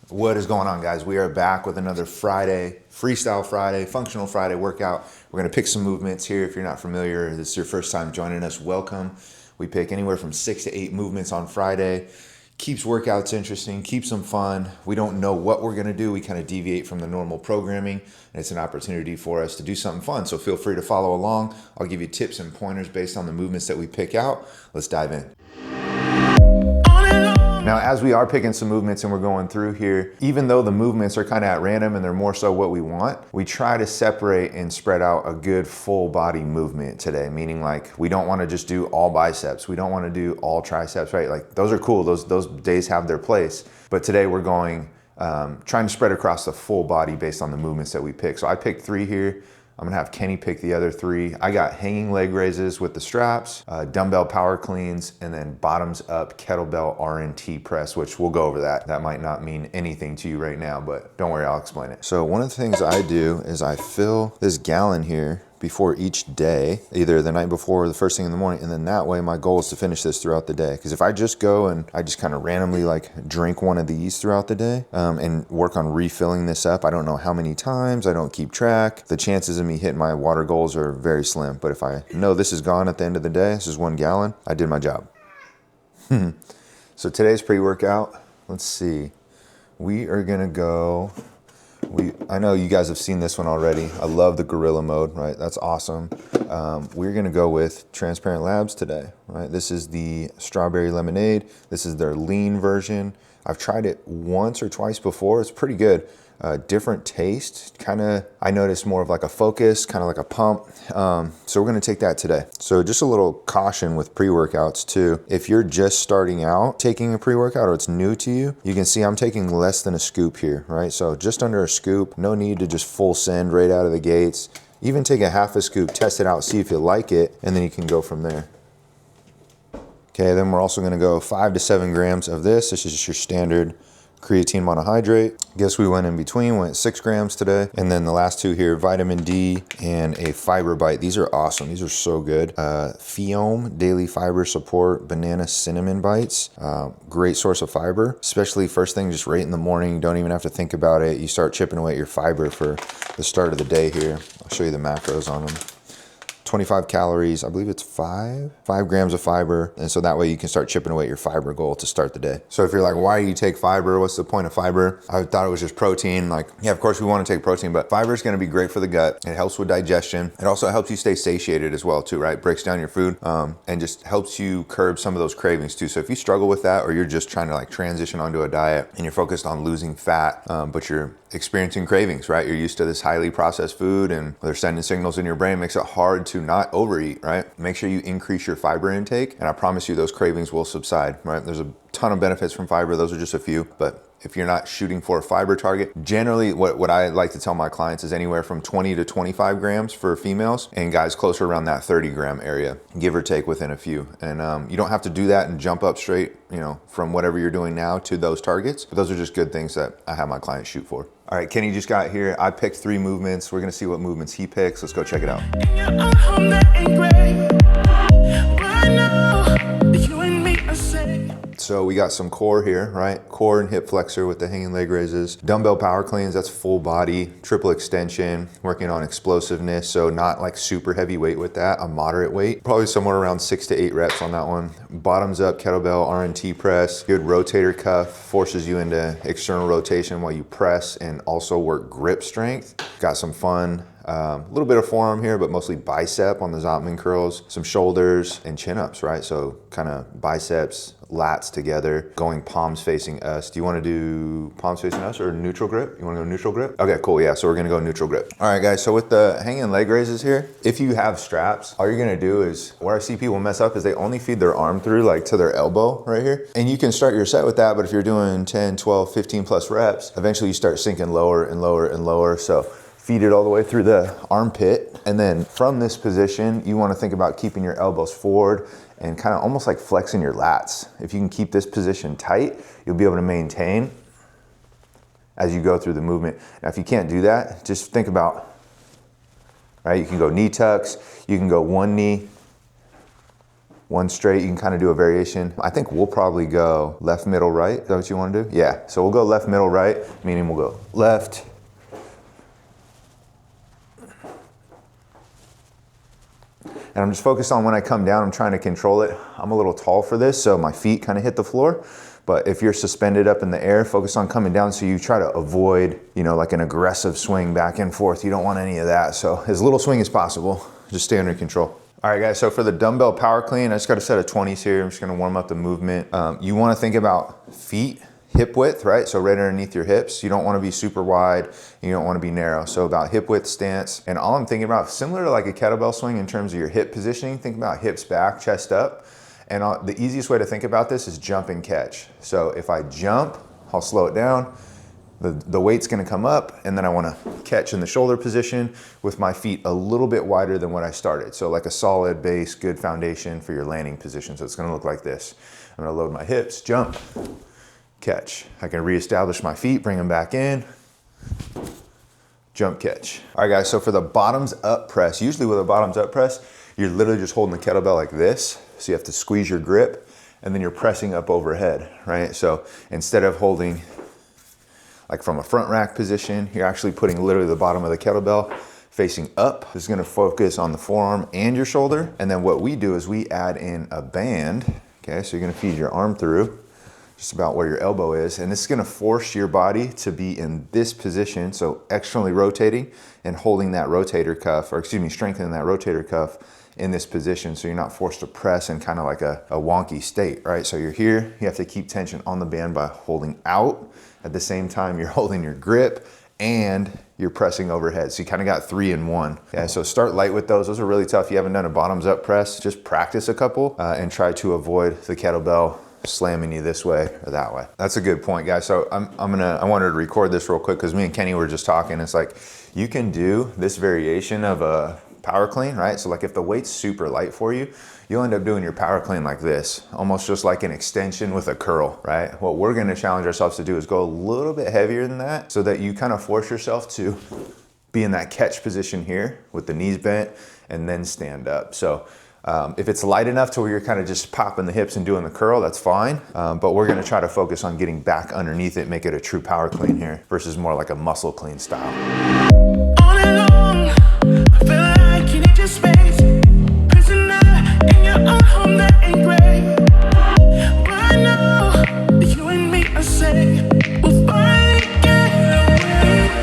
What is going on, guys? We are back with another Friday, Freestyle Friday, Functional Friday workout. We're gonna pick some movements here. If you're not familiar, this is your first time joining us, welcome. We pick anywhere from 6 to 8 movements on Friday. Keeps workouts interesting, keeps them fun. We don't know what we're gonna do. We kind of deviate from the normal programming, and it's an opportunity for us to do something fun. So feel free to follow along. I'll give you tips and pointers based on the movements that we pick out. Let's dive in. Now, as we are picking some movements and we're going through here, even though the movements are kind of at random and they're more so what we want, we try to separate and spread out a good full body movement today, meaning like we don't want to just do all biceps. We don't want to do all triceps, right? Like those are cool. Those days have their place. But today we're going, trying to spread across the full body based on the movements that we pick. So I picked 3 here. I'm gonna have Kenny pick the other 3. I got hanging leg raises with the straps, dumbbell power cleans, and then bottoms up kettlebell RNT press, which we'll go over that. That might not mean anything to you right now, but don't worry, I'll explain it. So one of the things I do is I fill this gallon here before each day, either the night before or the first thing in the morning, and then that way my goal is to finish this throughout the day. Because if I just go and I just kind of randomly like drink one of these throughout the day and work on refilling this up, I don't know how many times, I don't keep track, the chances of me hitting my water goals are very slim. But if I know this is gone at the end of the day, this is 1 gallon, I did my job. So today's pre-workout, let's see, we are gonna go, I know you guys have seen this one already. I love the gorilla mode, right? That's awesome. We're gonna go with Transparent Labs today, right? This is the strawberry lemonade. This is their lean version. I've tried it once or twice before. It's pretty good. Different taste, kind of, I noticed more of like a focus, kind of like a pump. So we're gonna take that today. So just a little caution with pre-workouts too. If you're just starting out taking a pre-workout or it's new to you, you can see I'm taking less than a scoop here, right? So just under a scoop, no need to just full send right out of the gates. Even take a half a scoop, test it out, see if you like it, and then you can go from there. Okay, then we're also gonna go 5 to 7 grams of this. This is just your standard creatine monohydrate. Guess we went in between, went 6 grams today. And then the last 2 here, vitamin D and a fiber bite. These are awesome, these are so good. Fiome, daily fiber support, banana cinnamon bites. Great source of fiber, especially first thing, just right in the morning. You don't even have to think about it. You start chipping away at your fiber for the start of the day here. I'll show you the macros on them. 25 calories, I believe it's 5 grams of fiber. And so that way you can start chipping away at your fiber goal to start the day. So if you're like, why do you take fiber? What's the point of fiber? I thought it was just protein. Like, yeah, of course we want to take protein, but fiber is going to be great for the gut. It helps with digestion. It also helps you stay satiated as well too, right? Breaks down your food and just helps you curb some of those cravings too. So if you struggle with that, or you're just trying to like transition onto a diet and you're focused on losing fat, but you're experiencing cravings, right? You're used to this highly processed food and they're sending signals in your brain, makes it hard to not overeat, right? Make sure you increase your fiber intake and I promise you those cravings will subside, right? There's a ton of benefits from fiber. Those are just a few, but if you're not shooting for a fiber target, generally what I like to tell my clients is anywhere from 20 to 25 grams for females and guys closer around that 30 gram area, give or take within a few. And you don't have to do that and jump up straight, you know, from whatever you're doing now to those targets, but those are just good things that I have my clients shoot for. All right, Kenny just got here. I picked 3 movements. We're gonna see what movements he picks. Let's go check it out. So we got some core here, right? Core and hip flexor with the hanging leg raises. Dumbbell power cleans, that's full body, triple extension, working on explosiveness. So not like super heavy weight with that, a moderate weight. Probably somewhere around 6 to 8 reps on that one. Bottoms up kettlebell RNT press. Good rotator cuff, forces you into external rotation while you press and also work grip strength. Got some fun. A little bit of forearm here, but mostly bicep on the Zottman curls, some shoulders and chin-ups, right? So kind of biceps, lats together, going palms facing us. Do you want to do palms facing us or neutral grip? You want to go neutral grip? Okay, cool, yeah, so we're gonna go neutral grip. All right, guys, so with the hanging leg raises here, if you have straps, all you're gonna do is, where I see people mess up is they only feed their arm through like to their elbow right here. And you can start your set with that, but if you're doing 10, 12, 15 plus reps, eventually you start sinking lower and lower and lower. So feed it all the way through the armpit. And then from this position, you wanna think about keeping your elbows forward and kind of almost like flexing your lats. If you can keep this position tight, you'll be able to maintain as you go through the movement. Now, if you can't do that, just think about, right? You can go knee tucks, you can go one knee, one straight. You can kind of do a variation. I think we'll probably go left, middle, right. Is that what you want to do? Yeah, so we'll go left, middle, right, meaning we'll go left, and I'm just focused on when I come down, I'm trying to control it. I'm a little tall for this, so my feet kind of hit the floor. But if you're suspended up in the air, focus on coming down so you try to avoid, you know, like an aggressive swing back and forth. You don't want any of that. So as little swing as possible, just stay under control. All right, guys, so for the dumbbell power clean, I just got a set of 20s here. I'm just gonna warm up the movement. You wanna think about feet, hip width, right? So right underneath your hips. You don't wanna be super wide, you don't wanna be narrow. So about hip width stance. And all I'm thinking about, similar to like a kettlebell swing in terms of your hip positioning, think about hips back, chest up. And the easiest way to think about this is jump and catch. So if I jump, I'll slow it down. The weight's gonna come up, and then I wanna catch in the shoulder position with my feet a little bit wider than what I started. So like a solid base, good foundation for your landing position. So it's gonna look like this. I'm gonna load my hips, jump, catch. I can reestablish my feet, bring them back in, jump, catch. All right, guys, so for the bottoms up press, usually with a bottoms up press, you're literally just holding the kettlebell like this. So you have to squeeze your grip, and then you're pressing up overhead, right? So instead of holding like from a front rack position, you're actually putting literally the bottom of the kettlebell facing up. This is gonna focus on the forearm and your shoulder. And then what we do is we add in a band, okay? So you're gonna feed your arm through just about where your elbow is. And this is gonna force your body to be in this position. So externally rotating and holding that rotator cuff, or excuse me, strengthening that rotator cuff in this position, so you're not forced to press in kind of like a wonky state, right? So you're here, you have to keep tension on the band by holding out. At the same time, you're holding your grip and you're pressing overhead. So you kind of got 3 in 1. Okay, so start light with those. Those are really tough. If you haven't done a bottoms up press, just practice a couple and try to avoid the kettlebell slamming you this way or that way. That's a good point, guys. So I wanted to record this real quick because me and Kenny were just talking. It's like, you can do this variation of a power clean, right? So like if the weight's super light for you, you'll end up doing your power clean like this, almost just like an extension with a curl, right? What we're gonna challenge ourselves to do is go a little bit heavier than that so that you kind of force yourself to be in that catch position here with the knees bent and then stand up. So if it's light enough to where you're kind of just popping the hips and doing the curl, that's fine. But we're gonna try to focus on getting back underneath it, make it a true power clean here versus more like a muscle clean style. On and on, I feel like you need your space. Prisoner in your own home that ain't great. But I know you and me are safe. We'll finally get away.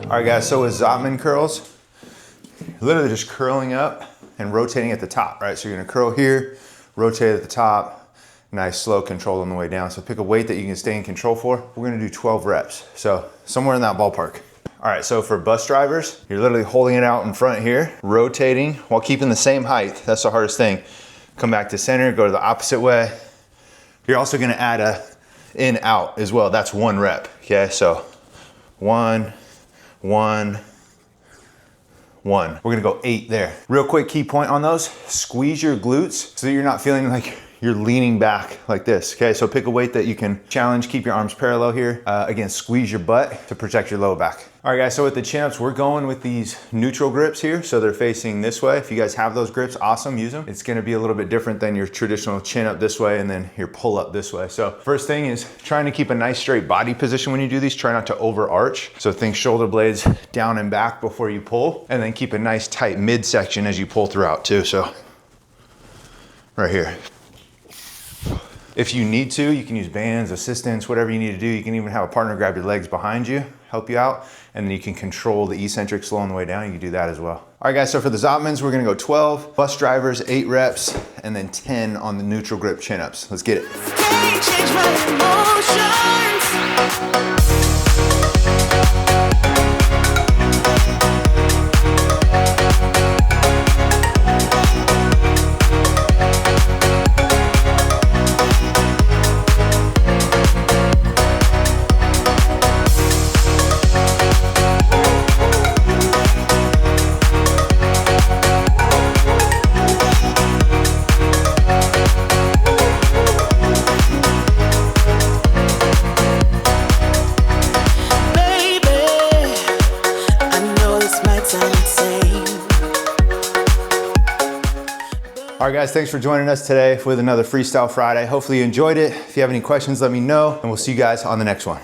All right, guys, so with Zotman curls, literally just curling up and rotating at the top, right? So you're gonna curl here, rotate at the top, nice slow control on the way down. So pick a weight that you can stay in control for. We're gonna do 12 reps. So somewhere in that ballpark. All right, so for bus drivers, you're literally holding it out in front here, rotating while keeping the same height. That's the hardest thing. Come back to center, go to the opposite way. You're also gonna add a in, out as well. That's 1 rep, okay? So 1, 1, 1. We're gonna go 8 there. Real quick key point on those, squeeze your glutes so that you're not feeling like you're leaning back like this, okay? So pick a weight that you can challenge, keep your arms parallel here. Again, squeeze your butt to protect your low back. All right, guys, so with the chin-ups, we're going with these neutral grips here. So they're facing this way. If you guys have those grips, awesome, use them. It's gonna be a little bit different than your traditional chin-up this way and then your pull-up this way. So first thing is trying to keep a nice straight body position when you do these. Try not to overarch. So think shoulder blades down and back before you pull, and then keep a nice tight midsection as you pull throughout too. So right here. If you need to, you can use bands, assistance, whatever you need to do. You can even have a partner grab your legs behind you, help you out, and then you can control the eccentric slowing the way down. You can do that as well. All right, guys, so for the Zottmans, we're gonna go 12, bus drivers, 8 reps, and then 10 on the neutral grip chin-ups. Let's get it. Can't change my emotions. All right, guys, thanks for joining us today with another Freestyle Friday. Hopefully you enjoyed it. If you have any questions, let me know, and we'll see you guys on the next one.